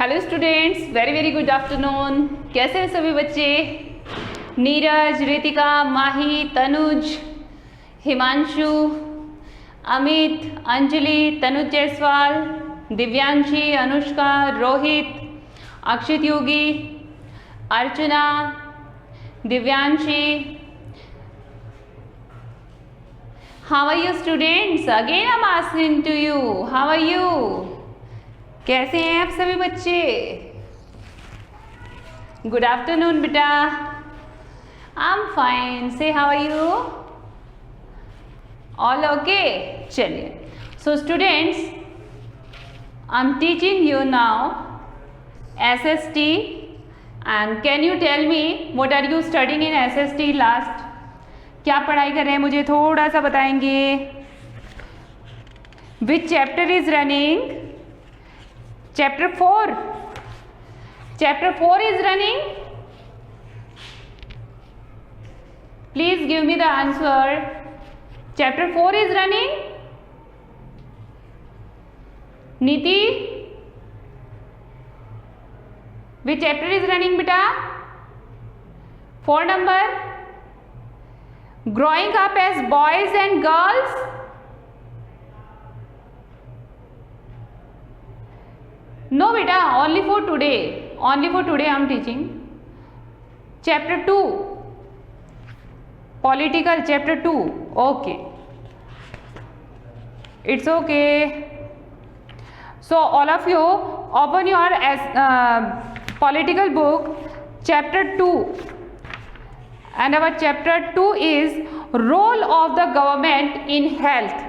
Hello students, very very good afternoon. कैसे हैं सभी बच्चे? Neeraj, Ritika, Mahi, Tanuj, Himanshu, Amit, Anjali, Tanuj Jaiswal, Divyanshi, Anushka, Rohit, Akshit Yogi, Archana, Divyanshi. How are you students? Again I am asking to you, how are you? कैसे हैं आप सभी बच्चे? गुड आफ्टरनून बेटा। I am fine, say how are you? All okay? चलिए, so students, I am teaching you now SST and can you tell me what are you studying in SST last? क्या पढ़ाई कर रहे हैं, मुझे थोड़ा सा बताएंगे? Which chapter is running? Chapter 4. Chapter 4 is running. Please give me the answer. Chapter 4 is running. Niti, which chapter is running beta? 4 number. Growing up as boys and girls. No beta, only for today. Only for today I am teaching. Chapter 2. Political chapter 2. Okay. It's okay. So all of you open your political book, chapter 2. And our chapter 2 is role of the government in health.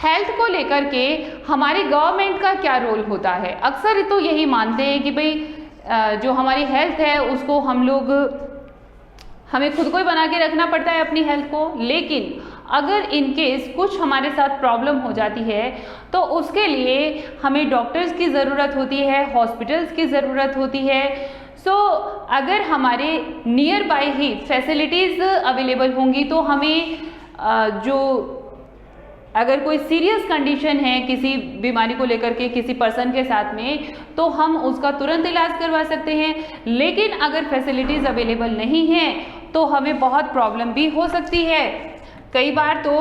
Health को लेकर के हमारी government का क्या role होता है? अक्सर तो यही मानते हैं कि भाई जो हमारी हेल्थ है उसको हमें खुद को ही बना के रखना पड़ता है अपनी हेल्थ को। लेकिन अगर इन केस कुछ हमारे साथ प्रॉब्लम हो जाती है तो उसके लिए हमें डॉक्टर्स की ज़रूरत होती है, हॉस्पिटल्स की ज़रूरत होती है। अगर हमारे near by he facilities available होंगी तो हमें अगर कोई सीरियस कंडीशन है किसी बीमारी को लेकर के किसी पर्सन के साथ में, तो हम उसका तुरंत इलाज करवा सकते हैं। लेकिन अगर फैसिलिटीज़ अवेलेबल नहीं हैं तो हमें बहुत प्रॉब्लम भी हो सकती है। कई बार तो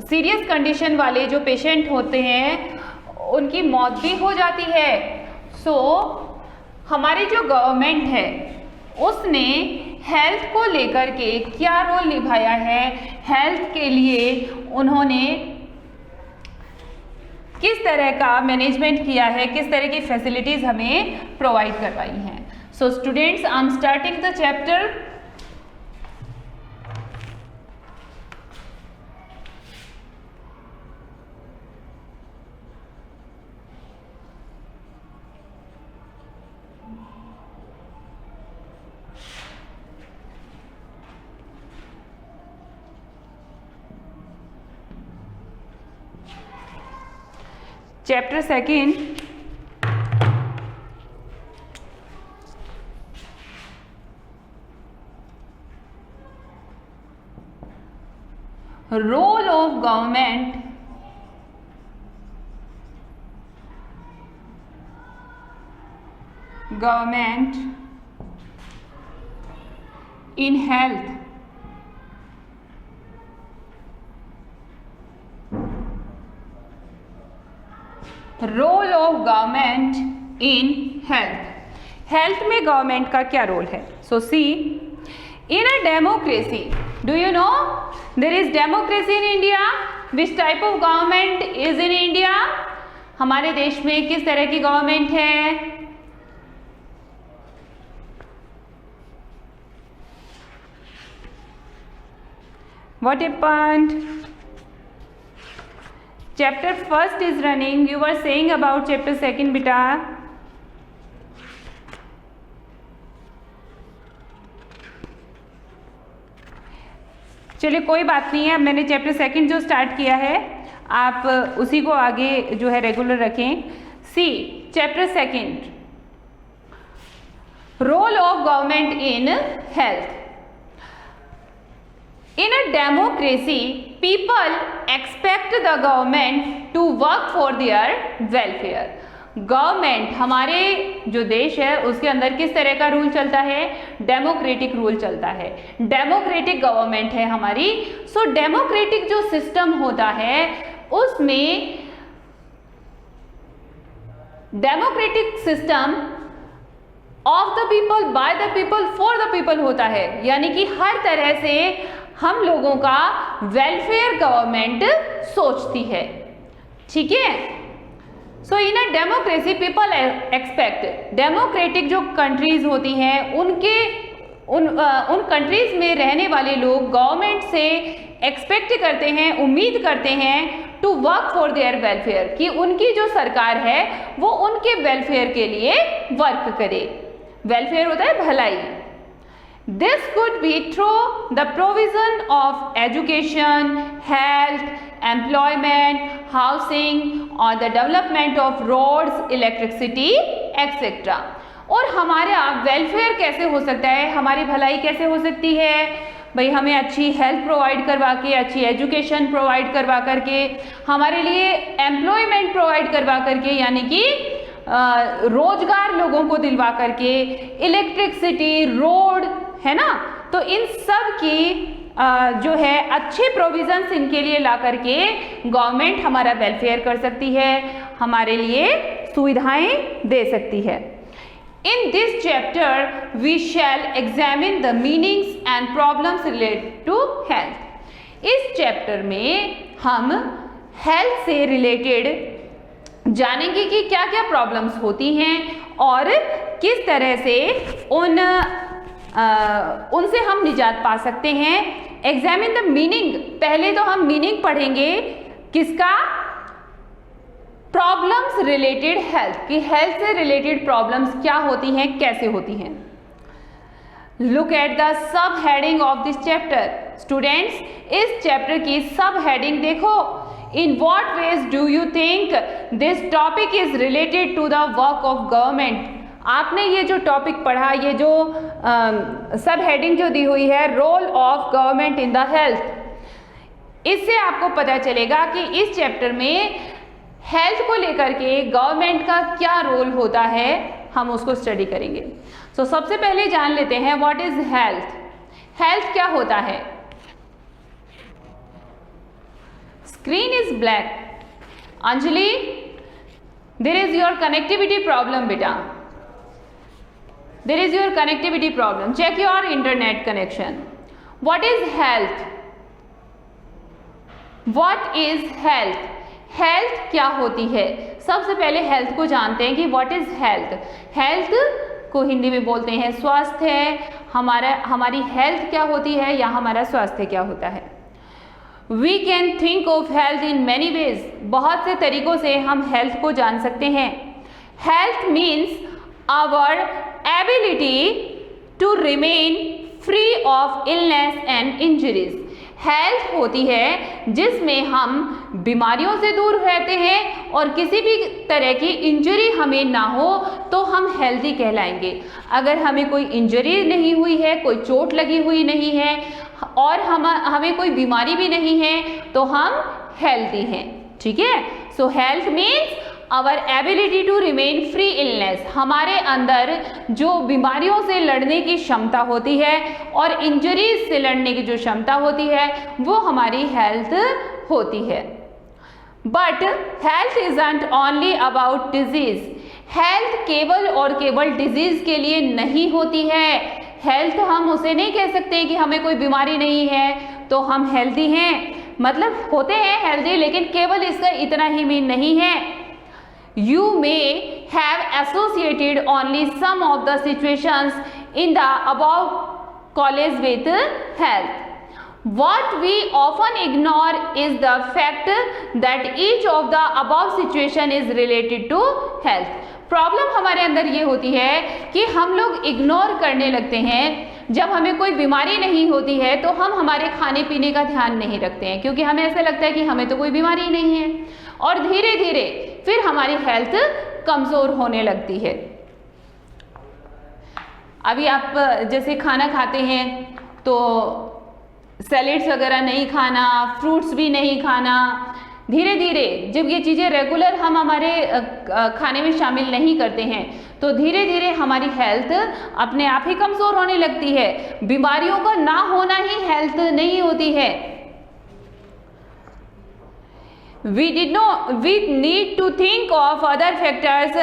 सीरियस कंडीशन वाले जो पेशेंट होते हैं उनकी मौत भी हो जाती है। हमारी जो गवर्नमेंट है उसने हेल्थ को लेकर के क्या रोल निभाया है, हेल्थ के लिए उन्होंने किस तरह का मैनेजमेंट किया है, किस तरह की फैसिलिटीज़ हमें प्रोवाइड करवाई हैं। So students, I am starting the chapter. Chapter 2, role of government in health. Role of government in health. Health में गवर्नमेंट का क्या रोल है? So see, in a democracy, do you know there is democracy in India? Which type of government is in India? हमारे देश में किस तरह की गवर्नमेंट है? What happened? Chapter 1 is running. You were saying about chapter 2 बेटा। चलिए कोई बात नहीं है, मैंने चैप्टर 2 जो स्टार्ट किया है आप उसी को आगे जो है रेगुलर रखें। See, chapter 2, role of government in health. In a democracy, people expect the government to work for their welfare. Government, हमारे जो देश है उसके अंदर किस तरह का रूल चलता है? डेमोक्रेटिक रूल चलता है, डेमोक्रेटिक गवर्नमेंट है हमारी। सो डेमोक्रेटिक जो सिस्टम होता है उसमें democratic system of the people, by the people, for the people होता है, यानी कि हर तरह से हम लोगों का वेलफेयर गवर्नमेंट सोचती है। ठीक है। So in a democracy people expect, democratic जो कंट्रीज होती हैं उन कंट्रीज में रहने वाले लोग गवर्नमेंट से एक्सपेक्ट करते हैं, उम्मीद करते हैं to work for their welfare, कि उनकी जो सरकार है वो उनके वेलफेयर के लिए वर्क करे। वेलफेयर होता है भलाई। This could be through the provision of education, health, employment, housing और the development of roads, electricity etcetera. और हमारा वेलफेयर कैसे हो सकता है, हमारी भलाई कैसे हो सकती है? भाई हमें अच्छी हेल्थ प्रोवाइड करवा के, अच्छी एजुकेशन प्रोवाइड करवा करके, हमारे लिए एम्प्लॉयमेंट प्रोवाइड करवा करके, यानी कि रोजगार लोगों को दिलवा करके, इलेक्ट्रिसिटी, रोड, है ना। तो इन सब की जो है अच्छे प्रोविजंस इनके लिए ला करके गवर्नमेंट हमारा वेलफेयर कर सकती है, हमारे लिए सुविधाएं दे सकती है। In this chapter, we shall examine the meanings and problems related to health. इस चैप्टर में हम हेल्थ से रिलेटेड जानेंगे कि क्या क्या प्रॉब्लम्स होती हैं और किस तरह से उनसे हम निजात पा सकते हैं। एग्जामिन द मीनिंग, पहले तो हम मीनिंग पढ़ेंगे किसका? प्रॉब्लम्स रिलेटेड हेल्थ, कि हेल्थ से रिलेटेड प्रॉब्लम्स क्या होती हैं, कैसे होती हैं। Look at the sub heading of this chapter. Students, इस चैप्टर की सब हेडिंग देखो। In what ways do you think this topic is related to the work of government. आपने ये जो टॉपिक पढ़ा, ये जो सब हेडिंग जो दी हुई है, role of government in the health, इससे आपको पता चलेगा कि इस चैप्टर में हेल्थ को लेकर के गवर्नमेंट का क्या रोल होता है, हम उसको स्टडी करेंगे। सो सबसे पहले जान लेते हैं व्हाट इज हेल्थ। हेल्थ क्या होता है? Screen is black. Anjali, there is your connectivity problem बेटा, there is your connectivity problem, check your internet connection. What is health? What is health? Health क्या होती है? सबसे पहले हेल्थ को जानते हैं कि व्हाट इज हेल्थ। हेल्थ को हिंदी में बोलते हैं स्वास्थ्य। हमारी हेल्थ क्या होती है या हमारा स्वास्थ्य क्या होता है? We can think of health in many ways, बहुत से तरीकों से हम हेल्थ को जान सकते हैं। Health means our ability to remain free of illness and injuries. Health होती है जिसमें हम बीमारियों से दूर रहते हैं और किसी भी तरह की इंजरी हमें ना हो तो हम हेल्दी कहलाएंगे। अगर हमें कोई इंजरी नहीं हुई है, कोई चोट लगी हुई नहीं है और हमें कोई बीमारी भी नहीं है तो हम हेल्दी हैं। ठीक है। So health means our ability to remain free illness, हमारे अंदर जो बीमारियों से लड़ने की क्षमता होती है और इंजरीज से लड़ने की जो क्षमता होती है वो हमारी हेल्थ होती है। But health isn't only about disease. Health केवल और केवल डिजीज के लिए नहीं होती है। हेल्थ हम उसे नहीं कह सकते कि हमें कोई बीमारी नहीं है तो हम हेल्दी हैं, मतलब होते हैं हेल्दी, लेकिन केवल इसका इतना ही मीन नहीं है। You may have associated only some of the situations in the above causes with health. What we often ignore is the fact that each of the above situation is related to health. Problem हमारे अंदर ये होती है कि हम लोग ignore करने लगते हैं। जब हमें कोई बीमारी नहीं होती है तो हम हमारे खाने पीने का ध्यान नहीं रखते हैं क्योंकि हमें ऐसा लगता है कि हमें तो कोई बीमारी नहीं है, और धीरे धीरे फिर हमारी हेल्थ कमज़ोर होने लगती है। अभी आप जैसे खाना खाते हैं तो सैलेड्स वगैरह नहीं खाना, फ्रूट्स भी नहीं खाना, धीरे धीरे जब ये चीज़ें रेगुलर हम हमारे खाने में शामिल नहीं करते हैं तो धीरे धीरे हमारी हेल्थ अपने आप ही कमज़ोर होने लगती है। बीमारियों का ना होना ही हेल्थ नहीं होती है। We need to think of other factors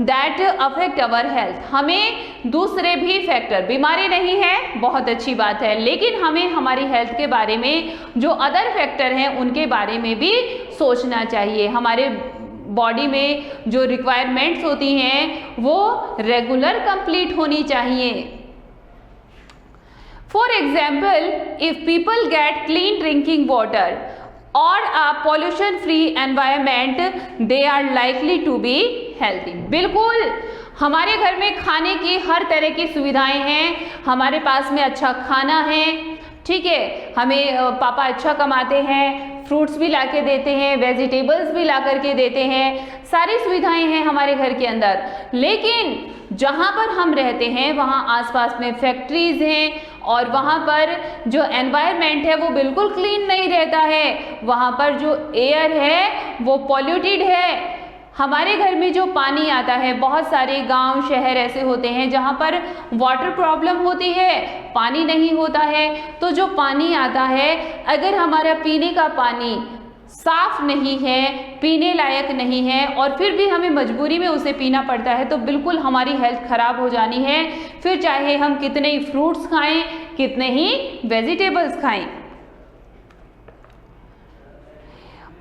that affect our health. हमें दूसरे भी फैक्टर, बीमारी नहीं है बहुत अच्छी बात है, लेकिन हमें हमारी हेल्थ के बारे में जो अदर फैक्टर हैं उनके बारे में भी सोचना चाहिए। हमारे बॉडी में जो रिक्वायरमेंट्स होती हैं वो रेगुलर कंप्लीट होनी चाहिए। For example, if people get clean drinking water और a pollution free environment, they are likely to be healthy. बिल्कुल हमारे घर में खाने की हर तरह की सुविधाएं हैं, हमारे पास में अच्छा खाना है, ठीक है, हमें पापा अच्छा कमाते हैं, फ्रूट्स भी ला के देते हैं, वेजिटेबल्स भी ला करके देते हैं, सारी सुविधाएं हैं हमारे घर के अंदर। लेकिन जहाँ पर हम रहते हैं वहाँ आसपास में फैक्ट्रीज हैं और वहाँ पर जो एनवायरनमेंट है वो बिल्कुल क्लीन नहीं रहता है, वहाँ पर जो एयर है वो पॉल्यूटेड है। हमारे घर में जो पानी आता है, बहुत सारे गांव शहर ऐसे होते हैं जहाँ पर वाटर प्रॉब्लम होती है, पानी नहीं होता है, तो जो पानी आता है अगर हमारा पीने का पानी साफ नहीं है, पीने लायक नहीं है और फिर भी हमें मजबूरी में उसे पीना पड़ता है तो बिल्कुल हमारी हेल्थ खराब हो जानी है। फिर चाहे हम कितने ही फ्रूट्स खाएं, कितने ही वेजिटेबल्स खाएं।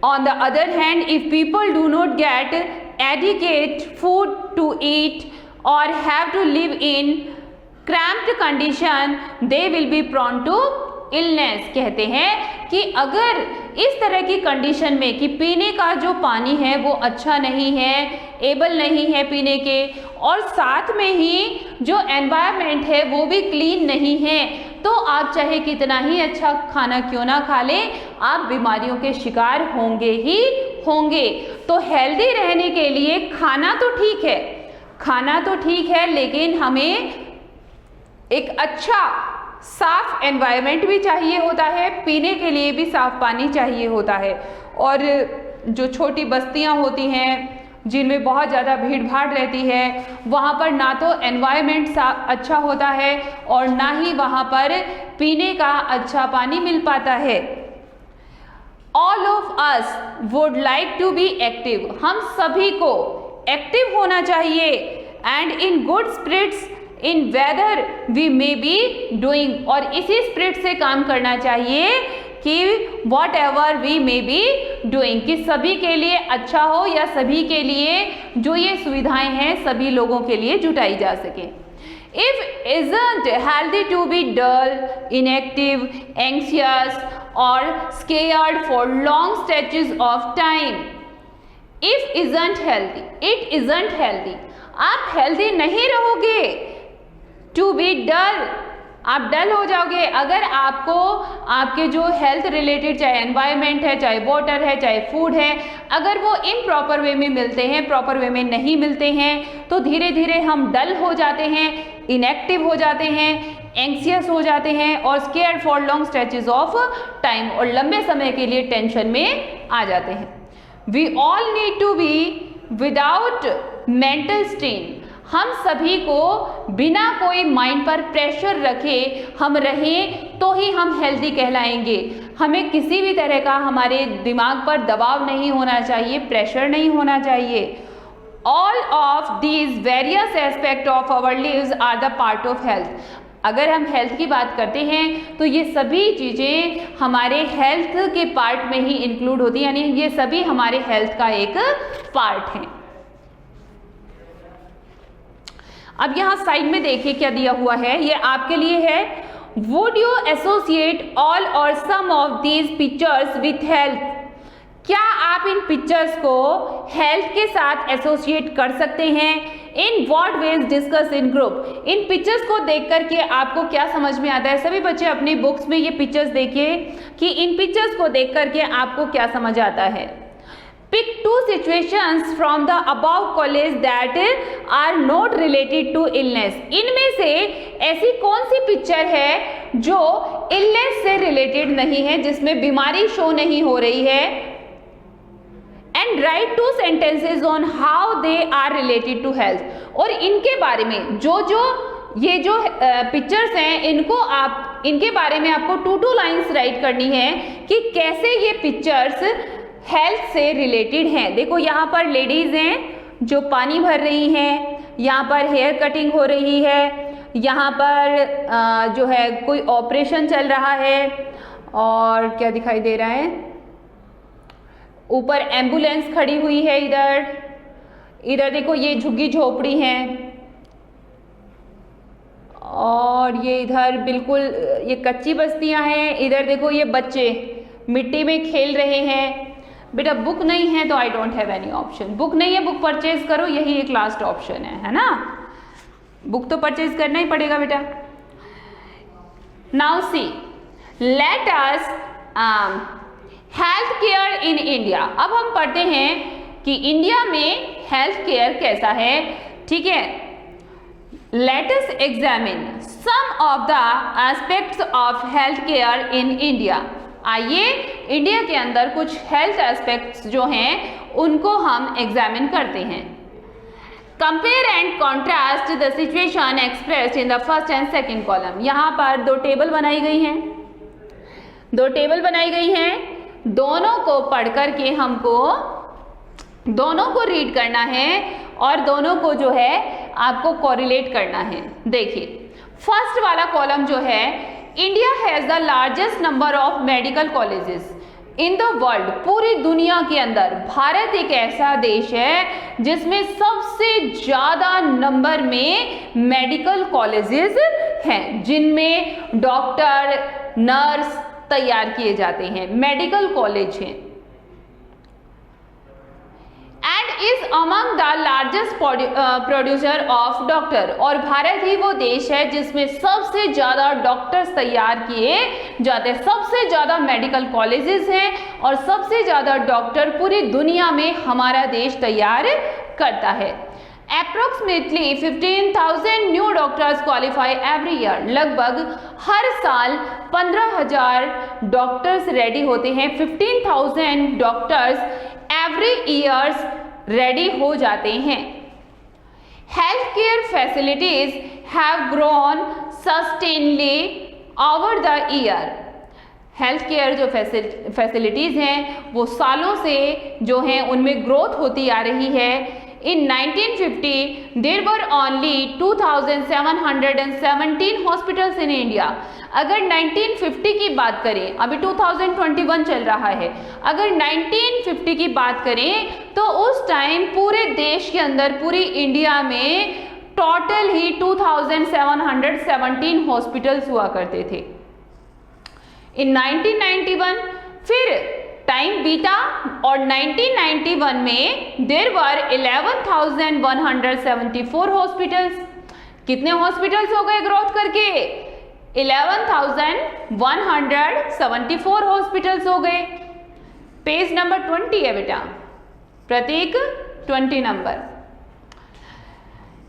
On the other hand, if people do not get adequate food to eat or have to live in cramped condition, they will be prone to illness। कहते हैं कि अगर इस तरह की कंडीशन में कि पीने का जो पानी है वो अच्छा नहीं है, एबल नहीं है पीने के, और साथ में ही जो एनवायरनमेंट है वो भी क्लीन नहीं है, तो आप चाहे कितना ही अच्छा खाना क्यों ना खा लें, आप बीमारियों के शिकार होंगे ही होंगे। तो हेल्दी रहने के लिए खाना तो ठीक है, लेकिन हमें एक अच्छा साफ एनवायरनमेंट भी चाहिए होता है, पीने के लिए भी साफ पानी चाहिए होता है। और जो छोटी बस्तियां होती हैं जिनमें बहुत ज़्यादा भीड़ भाड़ रहती है, वहाँ पर ना तो एनवायरनमेंट अच्छा होता है और ना ही वहाँ पर पीने का अच्छा पानी मिल पाता है। All of us would like to be active. हम सभी को एक्टिव होना चाहिए and in good spirits in whether we may be doing, और इसी स्पिरिट से काम करना चाहिए कि whatever we may be doing, कि सभी के लिए अच्छा हो या सभी के लिए जो ये सुविधाएं हैं सभी लोगों के लिए जुटाई जा सके। If isn't healthy to be dull, inactive, anxious और scared for long stretches of time. If isn't healthy, it isn't healthy, आप हेल्दी नहीं रहोगे। टू बी डल, आप डल हो जाओगे अगर आपको आपके जो हेल्थ रिलेटेड चाहे एनवायरनमेंट है, चाहे वाटर है, चाहे फूड है, अगर वो इम्प्रॉपर वे में मिलते हैं, प्रॉपर वे में नहीं मिलते हैं, तो धीरे धीरे हम डल हो जाते हैं, इनएक्टिव हो जाते हैं, एंक्सियस हो जाते हैं और scared for long stretches of time, और लंबे समय के लिए टेंशन में आ जाते हैं। We all need to be without mental strain. हम सभी को बिना कोई माइंड पर प्रेशर रखे हम रहें तो ही हम हेल्दी कहलाएंगे। हमें किसी भी तरह का हमारे दिमाग पर दबाव नहीं होना चाहिए, प्रेशर नहीं होना चाहिए। All of these various aspect of our lives are the part of health. अगर हम हेल्थ की बात करते हैं तो ये सभी चीज़ें हमारे हेल्थ के पार्ट में ही इंक्लूड होती हैं, यानी ये सभी हमारे हेल्थ का एक पार्ट है। अब यहाँ साइड में देखिए क्या दिया हुआ है, ये आपके लिए है। वुड यू एसोसिएट ऑल और some of these pictures with health? क्या आप इन पिक्चर्स को हेल्थ के साथ एसोसिएट कर सकते हैं? In what ways discuss in group. इन पिक्चर्स को देख करके आपको क्या समझ में आता है? सभी बच्चे अपनी बुक्स में ये पिक्चर्स देखिए कि इन पिक्चर्स को देख करके आपको क्या समझ आता है। Pick two situations from the above college that are not related to illness. इनमें से ऐसी कौन सी पिक्चर है जो इलनेस से रिलेटेड नहीं है, जिसमें बीमारी शो नहीं हो रही है? Write 2 sentences on how they are related to health. और इनके बारे में ये जो पिक्चर्स हैं इनके बारे में आपको 2 लाइन्स राइट करनी है कि कैसे ये पिक्चर्स हेल्थ से रिलेटेड हैं। देखो यहाँ पर लेडीज हैं जो पानी भर रही हैं, यहाँ पर हेयर कटिंग हो रही है, यहाँ पर जो है कोई ऑपरेशन चल रहा है, और क्या दिखाई दे रहा है, ऊपर एम्बुलेंस खड़ी हुई है। इधर देखो ये झुग्गी झोपड़ी हैं, और ये इधर बिल्कुल ये कच्ची बस्तियां हैं। इधर देखो ये बच्चे मिट्टी में खेल रहे हैं। बेटा बुक नहीं है तो I don't have any option. Book नहीं है, बुक परचेज करो, यही एक लास्ट ऑप्शन है ना। बुक तो परचेज करना ही पड़ेगा बेटा। Now see let us health care in India. अब हम पढ़ते हैं कि इंडिया में हेल्थ केयर कैसा है, ठीक है। Let us examine some of the aspects of health care in India. आइए इंडिया के अंदर कुछ हेल्थ एस्पेक्ट्स जो हैं उनको हम एग्जामिन करते हैं। Compare and contrast the situation expressed in the first and second column. यहाँ पर 2 टेबल बनाई गई हैं, 2 टेबल बनाई गई हैं। दोनों को पढ़ करके हमको दोनों को रीड करना है और दोनों को जो है आपको कोरिलेट करना है। देखिए फर्स्ट वाला कॉलम जो है, India has the largest number of medical colleges in the world. पूरी दुनिया के अंदर भारत एक ऐसा देश है जिसमें सबसे ज्यादा नंबर में मेडिकल कॉलेजेस हैं, जिनमें डॉक्टर नर्स तैयार किए जाते हैं, मेडिकल कॉलेज हैं। And is among the largest producer of doctor. और भारत ही वो देश है जिसमें सबसे ज्यादा डॉक्टर्स तैयार किए जाते हैं, सबसे ज्यादा मेडिकल कॉलेजेस हैं और सबसे ज्यादा डॉक्टर पूरी दुनिया में हमारा देश तैयार करता है। Approximately 15,000 new doctors qualify every year. लगभग हर साल 15,000 डॉक्टर्स रेडी होते हैं। 15,000 डॉक्टर्स एवरी ईयर्स रेडी हो जाते हैं। Health care facilities have grown sustainably over the year. Health care जो फैसिलिटीज हैं वो सालों से जो हैं उनमें ग्रोथ होती आ रही है। In 1950, there were only 2,717 hospitals in India. अगर 1950 की बात करें, अभी 2021 चल रहा है, अगर 1950 की बात करें तो उस टाइम पूरे देश के अंदर, पूरी इंडिया में टोटल ही 2,717 हॉस्पिटल्स हुआ करते थे। In 1991 फिर टाइम बीता और 1991 में देयर वर 11,174 हॉस्पिटल्स। कितने हॉस्पिटल्स हो गए ग्रोथ करके? 11,174 हॉस्पिटल्स हो गए। पेज नंबर 20 है बेटा, प्रतीक 20 नंबर।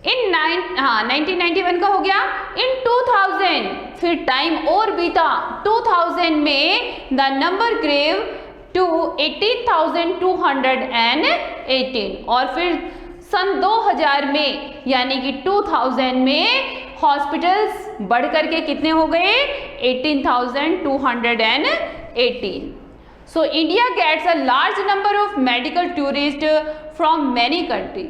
1991 का हो गया। इन 2000 फिर टाइम और बीता, 2000 में द नंबर ग्रेव टू 18,218 और फिर सन 2000 में यानी कि 2000 में हॉस्पिटल्स बढ़ करके कितने हो गए? 18,218। So India gets a large number of medical tourist from many country.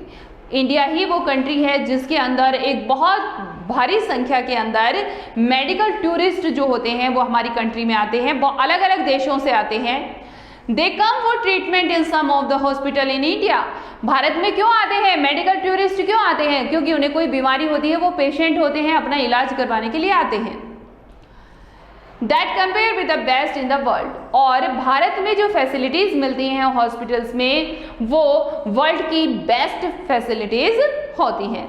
India ही वो कंट्री है जिसके अंदर एक बहुत भारी संख्या के अंदर मेडिकल टूरिस्ट जो होते हैं वो हमारी कंट्री में आते हैं, वो अलग अलग देशों से आते हैं। They come for treatment in some of the hospital in India. Bharat में क्यों आते हैं मेडिकल टूरिस्ट? क्यों आते हैं? क्योंकि उन्हें कोई बीमारी होती है, वो पेशेंट होते हैं, अपना इलाज करवाने के लिए आते हैं। That compare with the best in the world. और भारत में जो फैसिलिटीज मिलती हैं हॉस्पिटल्स में वो वर्ल्ड की बेस्ट फैसिलिटीज होती हैं।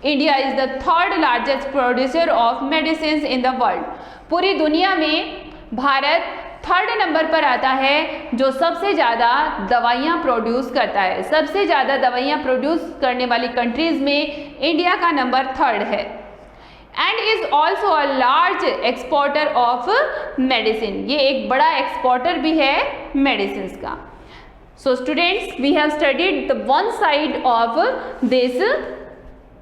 India is the third largest producer of medicine in the world. पूरी दुनिया में भारत थर्ड नंबर पर आता है जो सबसे ज़्यादा दवाइयाँ प्रोड्यूस करता है। सबसे ज़्यादा दवाइयाँ प्रोड्यूस करने वाली कंट्रीज में इंडिया का नंबर थर्ड है। And is also a large exporter of medicine. ये एक बड़ा एक्सपोर्टर भी है मेडिसिन का। So students, we have studied the one side of this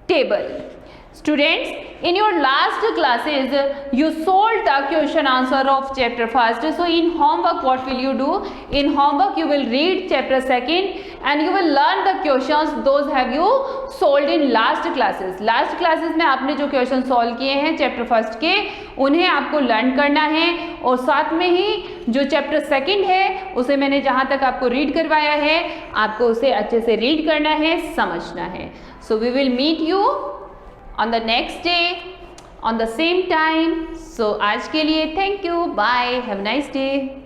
table. Students, in your last classes you solved the question answer of chapter first. So in homework what will you do? In homework you will read chapter second and you will learn the questions those have you solved in last classes. Last classes में आपने जो question solve किए हैं chapter first के, उन्हें आपको learn करना है और साथ में ही जो चैप्टर सेकंड है उसे मैंने जहाँ तक आपको रीड करवाया है आपको उसे अच्छे से रीड करना है, समझना है. So we will meet you on the next day on the same time. So आज के लिए thank you, bye, have a nice day.